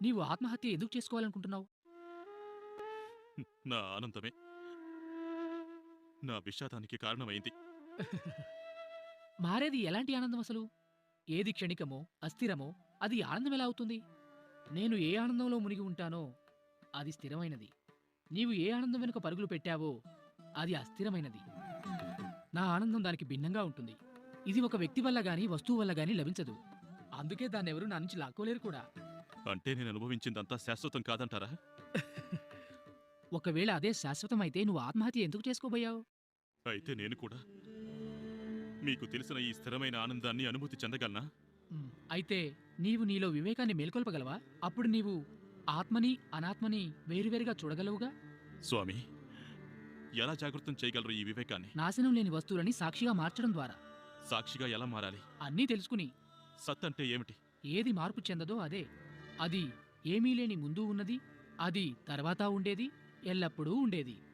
నీవు ఆత్మహత్య ఎందుకు చేసుకోవాలనుకుంటున్నావు? నా ఆనందమే నా విషాదానికి కారణమైంది. మారేది ఎలాంటి ఆనందం అసలు? ఏది క్షణికమో, అస్థిరమో అది ఆనందం ఎలా అవుతుంది? నేను ఏ ఆనందంలో మునిగి ఉంటానో అది స్థిరమైనది. నీవు ఏ ఆనందం వెనుక పరుగులు పెట్టావో అది అస్థిరమైనది. నా ఆనందం దానికి భిన్నంగా ఉంటుంది. ఇది ఒక వ్యక్తి వల్ల గాని, వస్తువు వల్ల గాని లభించదు. అందుకే దాన్నెవరూ నా నుంచి లాక్కోలేరు కూడా. అంటే నేను అనుభవించిందంతా శాశ్వతం కాదంటారా? ఒకవేళ అదే శాశ్వతమైతే నువ్వు ఆత్మహత్య ఎందుకు చేసుకోబోయావు? అయితే నేను కూడా మీకు తెలిసిన ఈ స్థిరమైన ఆనందాన్ని అనుభూతి చెందగలనా? అయితే నీవు నీలో వివేకాన్ని మేల్కొల్పగలవా? అప్పుడు నీవు ఆత్మని, అనాత్మని వేరువేరుగా చూడగలవుగా? స్వామి, ఎలా జాగృతం చేయగలరు ఈ వివేకాన్ని? నాశనం లేని వస్తువులని సాక్షిగా మార్చడం ద్వారా. సాక్షిగా ఎలా మారాలి? అన్నీ తెలుసుకుని సత్ అంటే ఏమిటి? ఏది మార్పు చెందదో అదే. అది ఏమీ లేని ముందు ఉన్నది, అది తర్వాత ఉండేది, ఎల్లప్పుడూ ఉండేది.